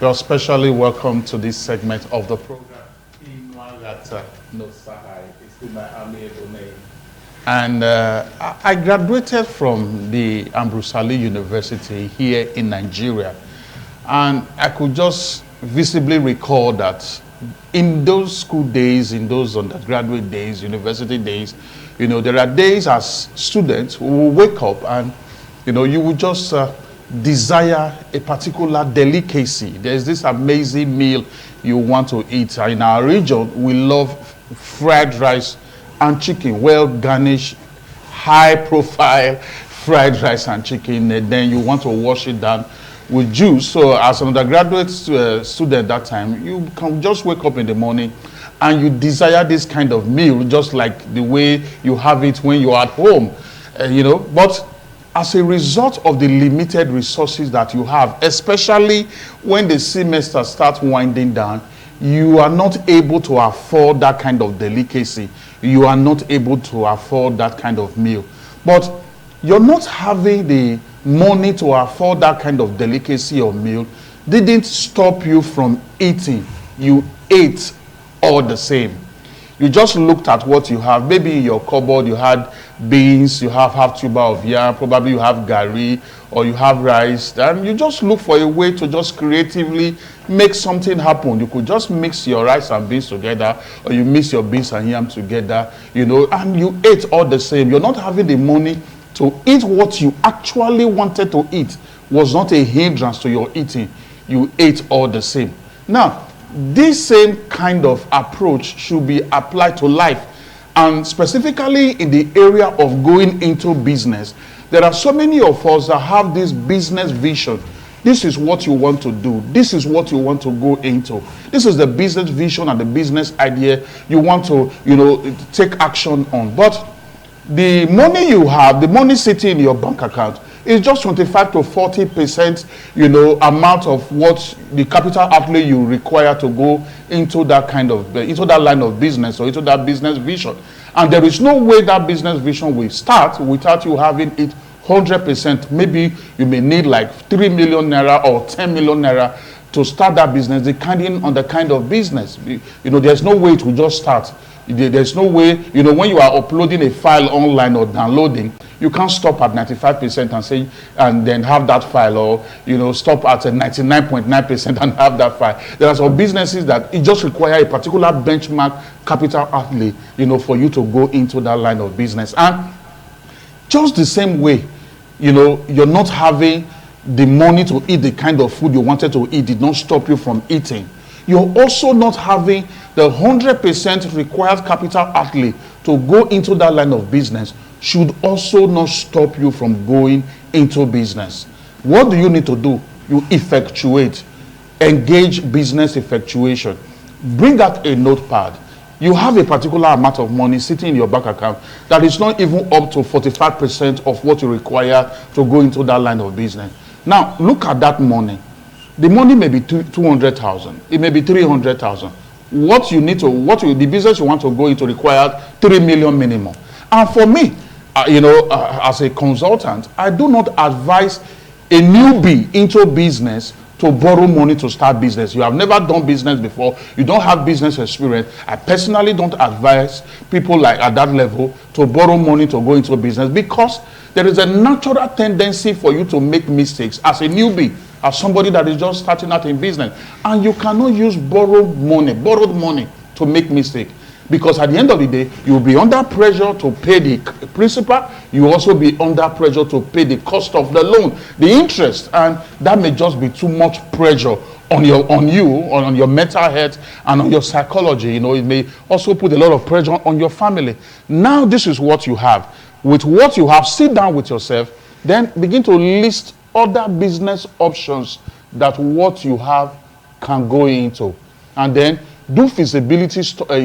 You're especially welcome to this segment of the program. And I graduated from the Ambrose Ali University here in Nigeria. And I could just visibly recall that in those school days, in those undergraduate days, university days, you know, there are days as students who will wake up and, you know, you will just desire a particular delicacy. There's this amazing meal you want to eat. In our region, we love fried rice and chicken, well garnished, high profile fried rice and chicken, and then you want to wash it down with juice. So as an undergraduate student that time, you can just wake up in the morning and you desire this kind of meal, just like the way you have it when you're at home, you know. But as a result of the limited resources that you have, especially when the semester starts winding down, you are not able to afford that kind of delicacy. You are not able to afford that kind of meal. But you're not having the money to afford that kind of delicacy or meal didn't stop you from eating. You ate all the same. You just looked at what you have. Maybe in your cupboard you had beans, you have half tuber of yam, probably you have gari or you have rice, and you just look for a way to just creatively make something happen. You could just mix your rice and beans together, or you mix your beans and yam together, you know, and you ate all the same. You're not having the money to eat what you actually wanted to eat. Was not a hindrance to your eating. You ate all the same. Now, this same kind of approach should be applied to life, and specifically in the area of going into business. There are so many of us that have this business vision. This is what you want to do. This is what you want to go into. This is the business vision and the business idea you want to, you know, take action on. But the money you have, the money sitting in your bank account, is just 25 to 40%, you know, amount of what the capital outlay you require to go into that kind of, into that line of business or into that business vision. And there is no way that business vision will start without you having it 100%. Maybe you may need like 3 million naira or 10 million naira to start that business, depending on the kind of business. You know, there's no way it will just start. There's no way, you know, when you are uploading a file online or downloading, you can't stop at 95% and say, and then have that file, or, you know, stop at 99.9% and have that file. There are some businesses that it just require a particular benchmark capital outlay, you know, for you to go into that line of business. And just the same way, you know, you're not having the money to eat the kind of food you wanted to eat did not stop you from eating. You're also not having the 100% required capital outlay to go into that line of business should also not stop you from going into business. What do you need to do? You effectuate, engage business effectuation. Bring out a notepad. You have a particular amount of money sitting in your bank account that is not even up to 45% of what you require to go into that line of business. Now, look at that money. The money may be 200,000. It may be 300,000. The business you want to go into requires 3 million minimum. And for me, you know, as a consultant, I do not advise a newbie into business to borrow money to start business. You have never done business before. You don't have business experience. I personally don't advise people like at that level to borrow money to go into business, because there is a natural tendency for you to make mistakes as a newbie, as somebody that is just starting out in business. And you cannot use borrowed money to make mistake. Because at the end of the day, you will be under pressure to pay the principal. You will also be under pressure to pay the cost of the loan, the interest. And that may just be too much pressure on your mental health and on your psychology. You know, it may also put a lot of pressure on your family. Now, this is what you have. With what you have, sit down with yourself, then begin to list other business options that what you have can go into. And then do feasibility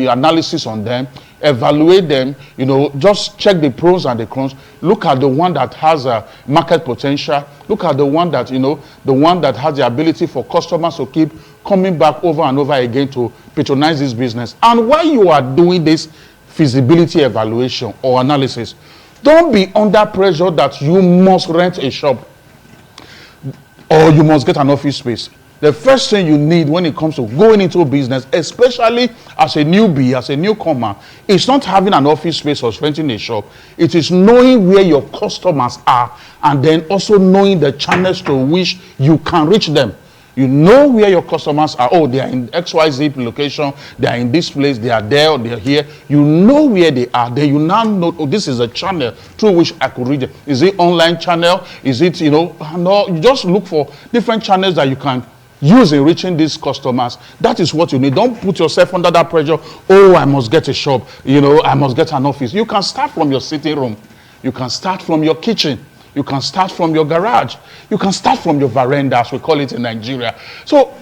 analysis on them, evaluate them, you know, just check the pros and the cons. Look at the one that has a market potential. Look at the one that, you know, the one that has the ability for customers to keep coming back over and over again to patronize this business. And while you are doing this feasibility evaluation or analysis, don't be under pressure that you must rent a shop or you must get an office space. The first thing you need when it comes to going into business, especially as a newbie, as a newcomer, is not having an office space or renting a shop. It is knowing where your customers are, and then also knowing the channels to which you can reach them. You know where your customers are. Oh, they are in XYZ location. They are in this place. They are there. Or they are here. You know where they are. Then you now know, oh, this is a channel through which I could reach them. Is it online channel? Is it, no, you just look for different channels that you can use in reaching these customers. That is what you need. Don't put yourself under that pressure. Oh, I must get a shop. I must get an office. You can start from your sitting room. You can start from your kitchen. You can start from your garage. You can start from your veranda, as we call it in Nigeria. So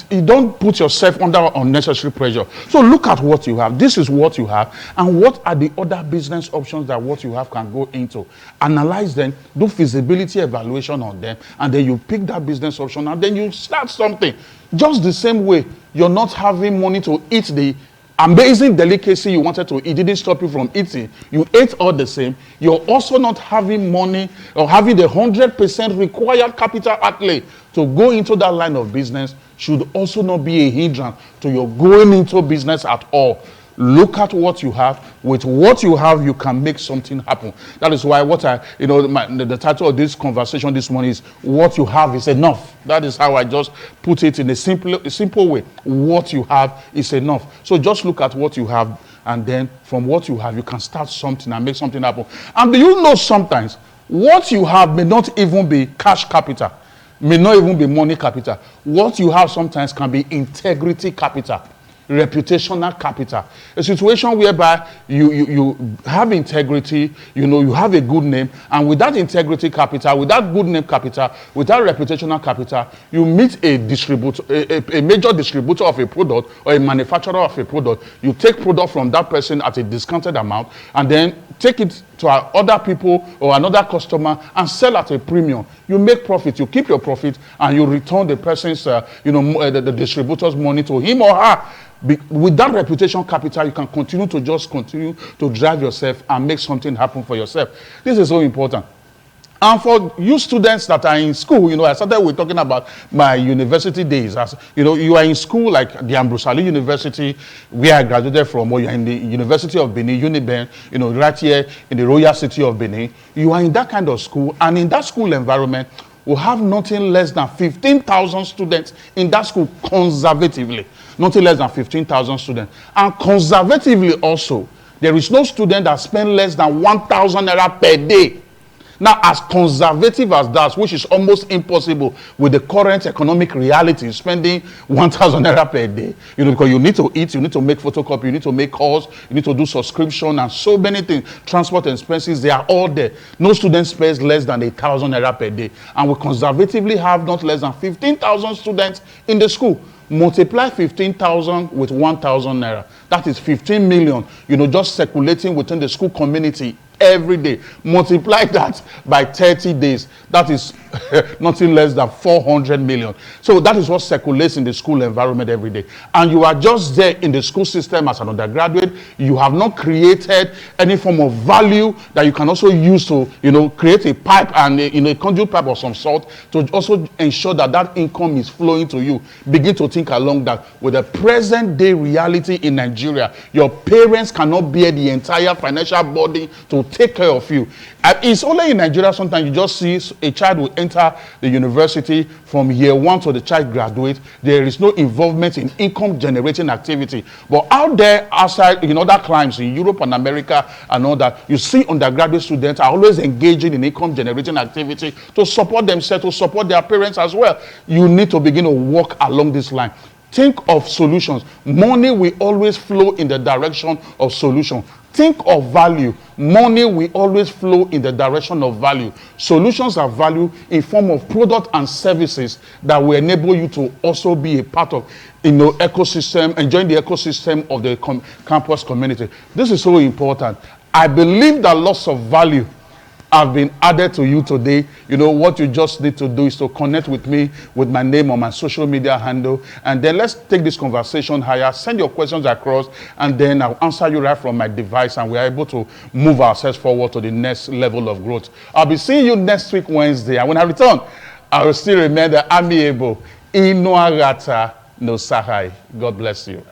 you don't put yourself under unnecessary pressure. So look at what you have. This is what you have. And what are the other business options that what you have can go into? Analyze them, do feasibility evaluation on them, and then you pick that business option, and then you start something. Just the same way you're not having money to eat the amazing delicacy you wanted to eat, didn't stop you from eating. You ate all the same. You're also not having money or having the 100% required capital outlay to go into that line of business should also not be a hindrance to your going into business at all. Look at what you have. With what you have, you can make something happen. That is why the title of this conversation this morning is "What You Have Is Enough." That is how I just put it in a simple way. What you have is enough. So just look at what you have, and then from what you have, you can start something and make something happen. And do you know sometimes what you have may not even be cash capital, may not even be money capital. What you have sometimes can be integrity capital. Reputational capital, a situation whereby you have integrity, you have a good name, and with that integrity capital, with that good name capital, with that reputational capital, you meet a distributor, a major distributor of a product or a manufacturer of a product. You take product from that person at a discounted amount, and then take it to other people or another customer and sell at a premium. You make profit, you keep your profit, and you return the person's, the distributor's money to him or her. With that reputation capital, you can continue to drive yourself and make something happen for yourself. This is so important. And for you students that are in school, I started with talking about my university days. As you are in school like the Ambrose Ali University, where I graduated from, or you're in the University of Benin, UNIBEN, right here in the Royal City of Benin. You are in that kind of school, and in that school environment, we have nothing less than 15,000 students in that school conservatively. Nothing less than 15,000 students. And conservatively also, there is no student that spends less than 1,000 naira per day. Now, as conservative as that, which is almost impossible with the current economic reality, spending 1,000 naira per day, because you need to eat, you need to make photocopy, you need to make calls, you need to do subscription, and so many things. Transport expenses, they are all there. No student spends less than 1,000 naira per day. And we conservatively have not less than 15,000 students in the school. Multiply 15,000 with 1,000 naira. That is 15 million, just circulating within the school community every day. Multiply that by 30 days. That is nothing less than 400 million. So that is what circulates in the school environment every day. And you are just there in the school system as an undergraduate. You have not created any form of value that you can also use to, create a pipe and a conduit pipe of some sort to also ensure that that income is flowing to you. Begin to think along that. With the present day reality in Nigeria, your parents cannot bear the entire financial burden to take care of you. It's only in Nigeria sometimes you just see a child will enter the university from year one to the child graduate. There is no involvement in income generating activity. But out there outside in other climes in Europe and America and all that, you see undergraduate students are always engaging in income generating activity to support themselves, to support their parents as well. You need to begin to walk along this line. Think of solutions. Money will always flow in the direction of solution. Think of value. Money will always flow in the direction of value. Solutions are value in form of product and services that will enable you to also be a part of ecosystem, enjoying the ecosystem of the campus community. This is so important. I believe that lots of value have been added to you today. What you just need to do is to connect with me with my name on my social media handle, and then let's take this conversation higher. Send your questions across, and then I'll answer you right from my device, and we're able to move ourselves forward to the next level of growth. I'll be seeing you next week Wednesday, and when I return, I will still remain the amiable, Inuarata no Sahai. God bless you.